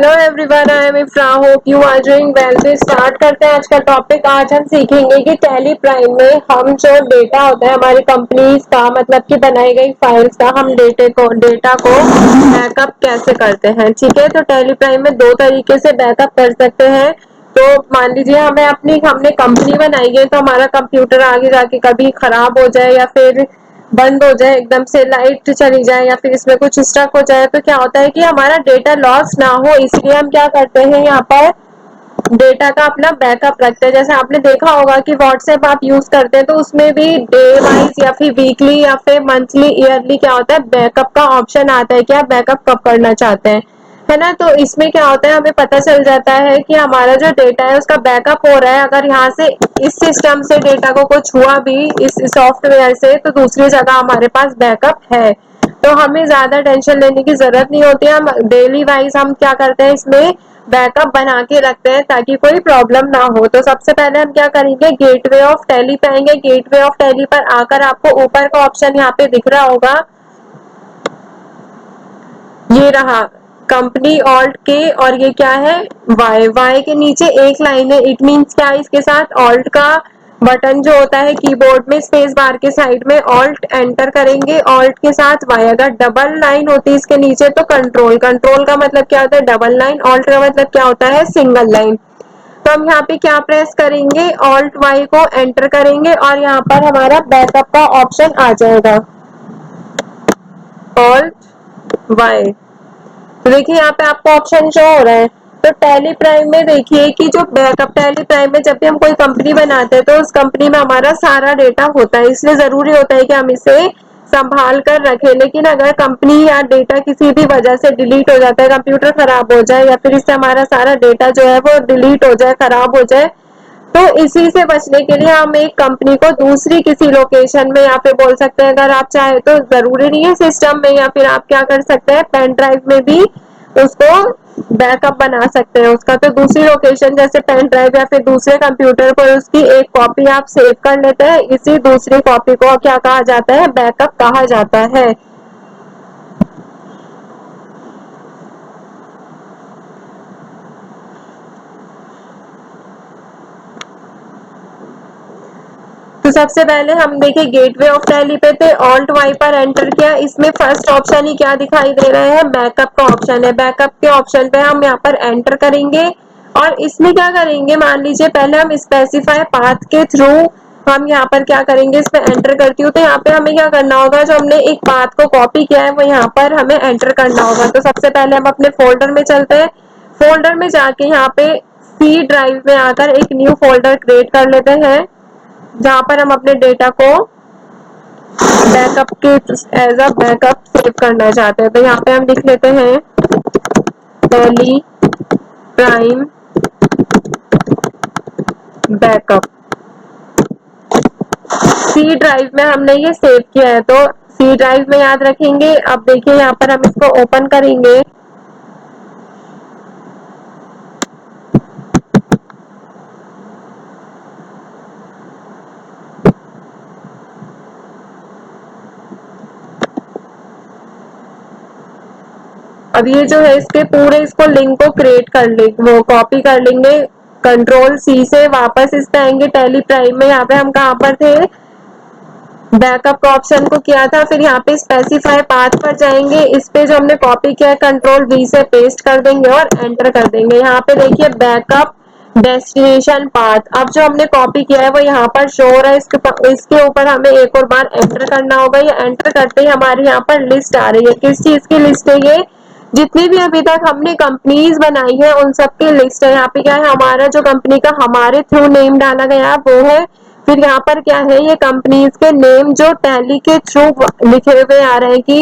Hello everyone, I am Ifra, hope you are doing well. तो start करते हैं आज का टॉपिक। आज हम सीखेंगे कि टैली प्राइम में हम जो डेटा होता है हमारी कंपनीज का, मतलब कि बनाई गई फाइल्स का, हम डेटा को बैकअप कैसे करते हैं। ठीक है, तो टैली प्राइम में दो तरीके से बैकअप कर सकते हैं। तो मान लीजिए हमने कंपनी बनाई है, तो हमारा कंप्यूटर आगे जाके कभी खराब हो जाए या फिर बंद हो जाए, एकदम से लाइट चली जाए या फिर इसमें कुछ स्टक हो जाए, तो क्या होता है कि हमारा डेटा लॉस ना हो, इसलिए हम क्या करते हैं, यहाँ पर डेटा का अपना बैकअप रखते हैं। जैसे आपने देखा होगा कि व्हाट्सएप आप यूज करते हैं, तो उसमें भी डे वाइज या फिर वीकली या फिर मंथली ईयरली क्या होता है, बैकअप का ऑप्शन आता है कि आप बैकअप कब करना चाहते हैं, है ना। तो इसमें क्या होता है, हमें पता चल जाता है कि हमारा जो डेटा है उसका बैकअप हो रहा है। अगर यहाँ से इस सिस्टम से डेटा को कुछ हुआ भी इस सॉफ्टवेयर से, तो दूसरी जगह हमारे पास बैकअप है। तो हमें ज्यादा टेंशन लेने की जरूरत नहीं होती है। हम डेली वाइज हम क्या करते हैं, इसमें बैकअप बना के रखते हैं ताकि कोई प्रॉब्लम ना हो। तो सबसे पहले हम क्या करेंगे, गेटवे ऑफ टैली पे आएंगे। गेटवे ऑफ टैली पर आकर आपको ऊपर का ऑप्शन यहाँ पे दिख रहा होगा, ये रहा कंपनी ऑल्ट के, और ये क्या है, वाई। वाई के नीचे एक लाइन है, इट मीन्स क्या है, इसके साथ ऑल्ट का बटन जो होता है कीबोर्ड में स्पेस बार के साइड में, ऑल्ट एंटर करेंगे, ऑल्ट के साथ वाई। अगर डबल लाइन होती है इसके नीचे तो कंट्रोल। कंट्रोल का मतलब क्या होता है, डबल लाइन। ऑल्ट का मतलब क्या होता है, सिंगल लाइन। तो हम यहाँ पे क्या प्रेस करेंगे, ऑल्ट वाई को एंटर करेंगे और यहाँ पर हमारा बैकअप का ऑप्शन आ जाएगा, ऑल्ट वाई। तो देखिए यहाँ पे आपको ऑप्शन शो हो रहा है। तो टैली प्राइम में देखिए कि जो बैकअप, टैली प्राइम में जब भी हम कोई कंपनी बनाते हैं तो उस कंपनी में हमारा सारा डेटा होता है, इसलिए जरूरी होता है कि हम इसे संभाल कर रखें। लेकिन अगर कंपनी या डेटा किसी भी वजह से डिलीट हो जाता है, कंप्यूटर खराब हो जाए या फिर इससे हमारा सारा डेटा जो है वो डिलीट हो जाए, खराब हो जाए, तो इसी से बचने के लिए हम एक कंपनी को दूसरी किसी लोकेशन में या फिर बोल सकते हैं, अगर आप चाहे तो जरूरी नहीं है सिस्टम में, या फिर आप क्या कर सकते हैं, पेन ड्राइव में भी उसको बैकअप बना सकते हैं उसका। तो दूसरी लोकेशन जैसे पेन ड्राइव या फिर दूसरे कंप्यूटर पर उसकी एक कॉपी आप सेव कर लेते हैं। इसी दूसरी कॉपी को क्या कहा जाता है, बैकअप कहा जाता है। तो सबसे पहले हम देखिए गेटवे ऑफ टैली पे थे, ऑल्ट वाई पर एंटर किया। इसमें फर्स्ट ऑप्शन ही क्या दिखाई दे रहा है, बैकअप का ऑप्शन है। बैकअप के ऑप्शन पे हम यहाँ पर एंटर करेंगे और इसमें क्या करेंगे, मान लीजिए पहले हम स्पेसिफाई पाथ के थ्रू हम यहाँ पर क्या करेंगे, इसमें एंटर करती हूँ। तो यहाँ पे हमें क्या करना होगा, जो हमने एक पाथ को कॉपी किया है वो यहाँ पर हमें एंटर करना होगा। तो सबसे पहले हम अपने फोल्डर में चलते हैं। फोल्डर में जाके यहाँ पे सी ड्राइव में आकर एक न्यू फोल्डर क्रिएट कर लेते हैं, जहां पर हम अपने डेटा को बैकअप के एज अ बैकअप सेव करना चाहते हैं। तो यहाँ पे हम लिख लेते हैं Tally Prime backup. C drive में हमने ये सेव किया है, तो सी ड्राइव में याद रखेंगे। अब देखिए यहाँ पर हम इसको ओपन करेंगे। अब ये जो है इसके पूरे इसको लिंक को क्रिएट कर ले, वो कॉपी कर लेंगे। कंट्रोल सी से वापस इस पे आएंगे टैली प्राइम में। यहाँ पे हम कहाँ पर थे, बैकअप का ऑप्शन को किया था, फिर यहाँ पे स्पेसिफाई पाथ पर जाएंगे। इस पे जो हमने कॉपी किया है कंट्रोल वी से पेस्ट कर देंगे और एंटर कर देंगे। यहाँ पे देखिए बैकअप डेस्टिनेशन पाथ, अब जो हमने कॉपी किया है वो यहाँ पर शो हो रहा है। इसके ऊपर हमें एक और बार एंटर करना होगा। ये एंटर करते ही हमारे यहाँ पर लिस्ट आ रही है। किस चीज की लिस्ट है ये, जितनी भी अभी तक हमने कंपनीज बनाई है उन सब की लिस्ट है। यहाँ पे क्या है, हमारा जो कंपनी का हमारे थ्रू नेम डाला गया वो है। फिर यहाँ पर क्या है, ये कंपनीज के नेम जो टैली के थ्रू लिखे हुए आ रहे हैं कि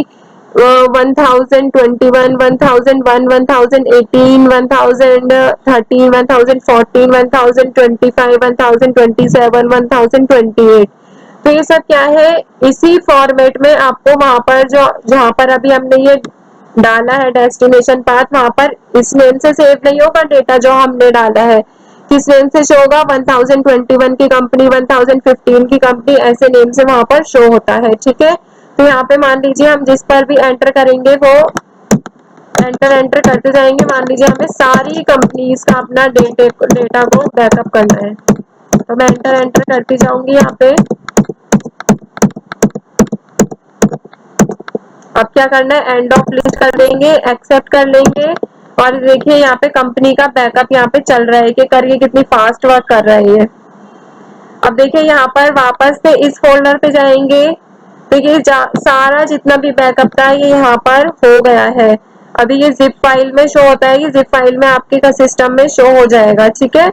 1021, 1001, 1018, 1013, 1014, 1025, 1027, 1028। तो ये सब क्या है, इसी फॉर्मेट में आपको वहां पर जो जहां पर अभी हमने ये डाला है डेस्टिनेशन पाथ, वहां पर इस नेम से सेव नहीं होगा डेटा जो हमने डाला है। किस नेम से शो होगा, 1021 की कंपनी, 1015 की कंपनी, ऐसे नेम से वहां पर शो होता है। ठीक है, तो यहाँ पे मान लीजिए हम जिस पर भी एंटर करेंगे वो एंटर एंटर करते जाएंगे। मान लीजिए हमें सारी कंपनीज का अपना डेटा को बैकअप करना है, तो मैं एंटर एंटर करती जाऊंगी यहाँ पे। अब क्या करना है, एंड ऑफ लिस्ट कर देंगे, एक्सेप्ट कर लेंगे। और देखिए यहाँ पे कंपनी का बैकअप यहाँ पे चल रहा है कि करके कितनी फास्ट वर्क कर रही है। अब देखिए यहाँ पर वापस से इस फोल्डर पे जाएंगे, तो ये सारा जितना भी बैकअप था ये यहाँ पर हो गया है। अभी ये जिप फाइल में शो होता है, कि जिप फाइल में आपके का सिस्टम में शो हो जाएगा, ठीक है।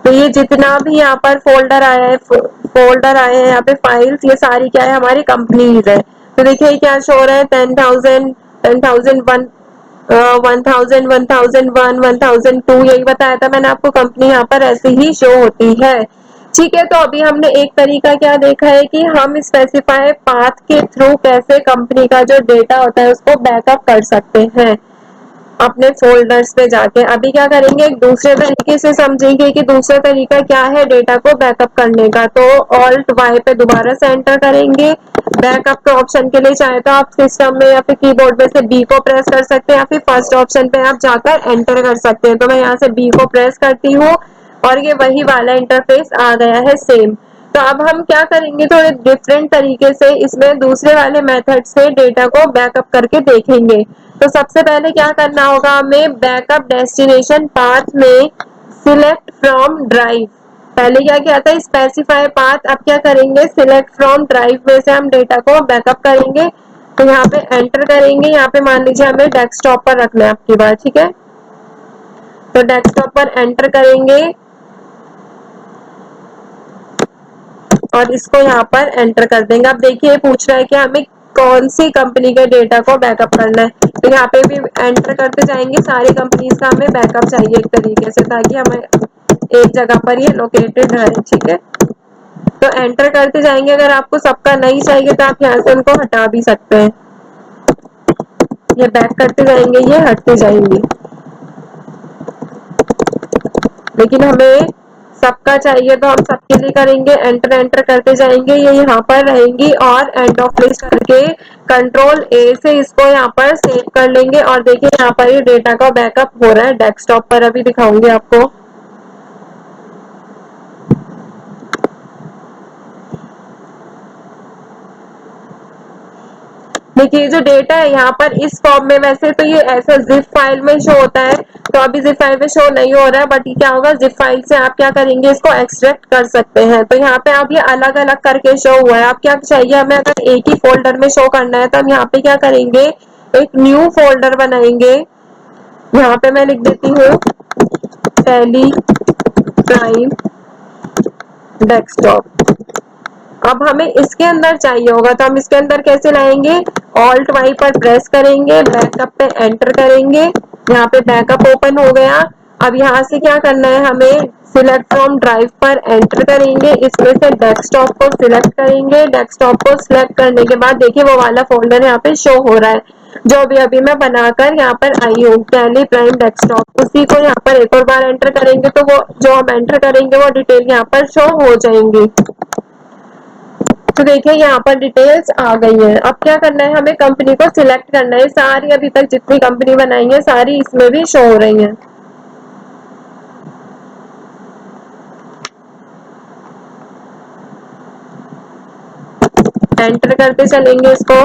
तो ये जितना भी यहाँ पर फोल्डर आए हैं यहाँ पे फाइल्स, ये सारी क्या है, हमारी कंपनीज है। तो देखिए क्या शो हो रहा है, 10,000, 10,001, 1,000, 1,001, 1,002, यही बताया था मैंने आपको, कंपनी यहाँ पर ऐसे ही शो होती है, ठीक है। तो अभी हमने एक तरीका क्या देखा है कि हम स्पेसिफाई पाथ के थ्रू कैसे कंपनी का जो डेटा होता है उसको बैकअप कर सकते हैं अपने फोल्डर्स पे जाके। अभी क्या करेंगे, एक दूसरे तरीके से समझेंगे कि दूसरा तरीका क्या है डेटा को बैकअप करने का। तो ऑल्ट वाई पे दोबारा से एंटर करेंगे। बैकअप के ऑप्शन के लिए चाहे तो आप सिस्टम में या फिर कीबोर्ड में से बी को प्रेस कर सकते हैं, या फिर फर्स्ट ऑप्शन पे आप जाकर एंटर कर सकते हैं। तो मैं यहाँ से बी को प्रेस करती हूँ और ये वही वाला इंटरफेस आ गया है सेम। तो अब हम क्या करेंगे, थोड़े डिफरेंट तरीके से इसमें दूसरे वाले मेथड से डेटा को बैकअप करके देखेंगे। तो सबसे पहले क्या करना होगा, हमें बैकअप डेस्टिनेशन पाथ में सिलेक्ट फ्रॉम ड्राइव, पहले क्या किया था स्पेसिफाई पाथ, अब क्या करेंगे सिलेक्ट फ्रॉम ड्राइव में से हम डेटा को बैकअप करेंगे। तो यहाँ पे एंटर करेंगे, यहाँ पे मान लीजिए हमें डेस्कटॉप पर रखना है आपकी बात, ठीक है। तो डेस्कटॉप पर एंटर करेंगे और इसको यहाँ पर एंटर कर देंगे। अब देखिए पूछ रहा है कि हमें कौन सी कंपनी के डेटा को बैकअप करना है, तो यहाँ पे भी एंटर करते जाएंगे। सारी कंपनीज का हमें बैकअप चाहिए एक तरीके से, ताकि हमें एक जगह पर ये लोकेटेड रहे, ठीक है। तो एंटर करते जाएंगे। अगर आपको सबका नहीं चाहिए तो आप यहाँ से उनको हटा भी सकते हैं, ये बैक करते जाएंगे, ये हटते जाएंगे। लेकिन हमें सबका चाहिए तो हम सबके लिए करेंगे, एंटर एंटर करते जाएंगे, ये यहाँ पर रहेंगी। और एंड ऑफ लिस्ट करके कंट्रोल ए से इसको यहाँ पर सेव कर लेंगे। और देखिए यहाँ पर ये डेटा का बैकअप हो रहा है डेस्कटॉप पर, अभी दिखाऊंगी आपको। देखिए जो डेटा है यहाँ पर इस फॉर्म में, वैसे तो ये ऐसा जिप फाइल में शो होता है, तो अभी जिप फाइल में शो नहीं हो रहा है, बट क्या होगा जिप फाइल से आप क्या करेंगे, इसको एक्सट्रैक्ट कर सकते हैं। तो यहाँ पे अब ये अलग अलग करके शो हुआ है। आप क्या चाहिए, हमें अगर एक ही फोल्डर में शो करना है तो हम यहाँ पे क्या करेंगे, एक न्यू फोल्डर बनाएंगे। यहाँ पे मैं लिख देती हूँ टैली प्राइम डेस्कटॉप। अब हमें इसके अंदर चाहिए होगा, तो हम इसके अंदर कैसे लाएंगे, ऑल्ट वाई पर प्रेस करेंगे, बैकअप पे एंटर करेंगे, यहाँ पे बैकअप ओपन हो गया। अब यहाँ से क्या करना है, हमें सिलेक्ट फ्रॉम ड्राइव पर एंटर करेंगे, इसमें से डेस्कटॉप को सिलेक्ट करेंगे। डेस्कटॉप को सिलेक्ट करने के बाद देखिए वो वाला फोल्डर यहाँ पे शो हो रहा है जो अभी अभी मैं बनाकर यहाँ पर आई हूँ, टैली प्राइम डेस्कटॉप। उसी को यहाँ पर एक और बार एंटर करेंगे तो वो जो हम एंटर करेंगे वो डिटेल यहाँ पर शो हो जाएंगी। तो देखिए यहाँ पर डिटेल्स आ गई है। अब क्या करना है, हमें कंपनी को सिलेक्ट करना है। सारी अभी तक जितनी कंपनी बनाई है सारी इसमें भी शो हो रही हैं। एंटर करते चलेंगे इसको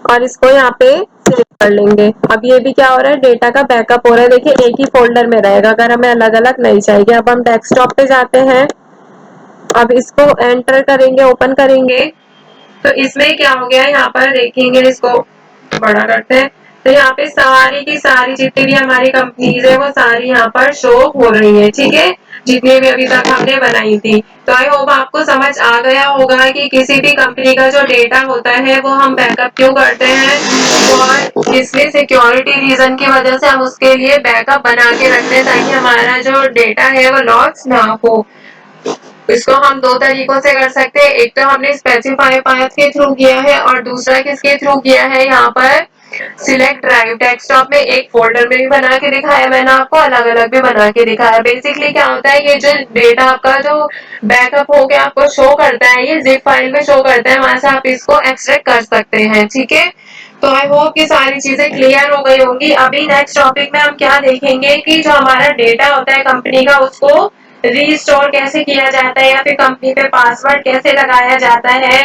और इसको यहाँ पे सेव कर लेंगे। अब ये भी क्या हो रहा है, डेटा का बैकअप हो रहा है। देखिए एक ही फोल्डर में रहेगा, अगर हमें अलग अलग नहीं चाहिए। अब हम डेस्कटॉप पे जाते हैं, अब इसको एंटर करेंगे, ओपन करेंगे, तो इसमें क्या हो गया है, यहाँ पर देखेंगे, इसको बड़ा करते हैं, तो यहाँ पे सारी की सारी जितनी भी हमारी कंपनीज है वो सारी यहाँ पर शो हो रही है, ठीक है, जितनी भी अभी तक हमने बनाई थी। तो आई होप आपको समझ आ गया होगा कि किसी भी कंपनी का जो डेटा होता है वो हम बैकअप क्यों करते हैं, और इसलिए सिक्योरिटी रीजन की वजह से हम उसके लिए बैकअप बना के रखते हैं ताकि हमारा जो डेटा है वो लॉस ना हो। इसको हम दो तरीकों से कर सकते हैं, एक तो हमने स्पेसिफाई पाथ के थ्रू किया है और दूसरा किसके थ्रू किया है, यहाँ पर सिलेक्ट ड्राइव डेस्कटॉप में एक फोल्डर में भी बना के दिखाया मैंने आपको, अलग अलग भी बना के दिखाया। बेसिकली क्या होता है, ये जो डेटा आपका जो बैकअप हो गया आपको शो करता है, ये जिप फाइल में शो करता है, वहां से आप इसको एक्सट्रैक्ट कर सकते हैं। ठीक है, तो आई होप कि सारी चीजें क्लियर हो गई होंगी। अभी नेक्स्ट टॉपिक में हम क्या देखेंगे कि जो हमारा डेटा होता है कंपनी का, उसको रीस्टोर कैसे किया जाता है, या फिर कंपनी पे पासवर्ड कैसे लगाया जाता है,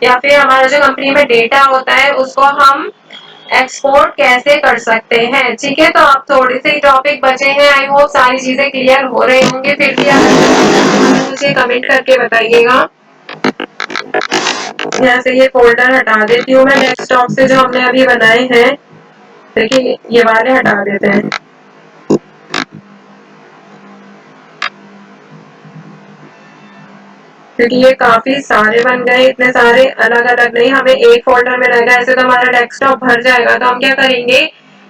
या फिर हमारा जो कंपनी में डेटा होता है उसको हम एक्सपोर्ट कैसे कर सकते हैं। ठीक है, तो आप थोड़े से टॉपिक बचे हैं, आई होप सारी चीजें क्लियर हो रही होंगी। फिर भी आप मुझे कमेंट करके बताइएगा। यहाँ से ये फोल्डर हटा देती हूँ मैं डेस्कटॉप से, जो हमने अभी बनाए हैं। देखिए ये वाले हटा देते हैं, क्योंकि ये काफी सारे बन गए। इतने सारे अलग अलग नहीं, हमें एक फोल्डर में रहेगा। ऐसे तो हमारा डेस्कटॉप भर जाएगा, तो हम क्या करेंगे,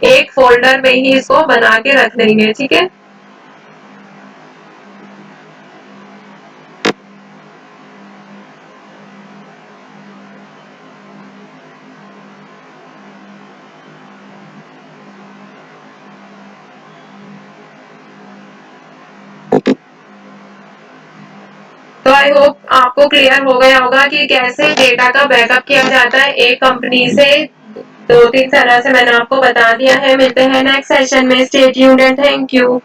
एक फोल्डर में ही इसको बना के रख देंगे। ठीक है, तो आई होप आपको क्लियर हो गया होगा कि कैसे डेटा का बैकअप किया जाता है एक कंपनी से। दो तीन तरह से मैंने आपको बता दिया है। मिलते हैं नेक्स्ट सेशन में। Stay tuned and thank you.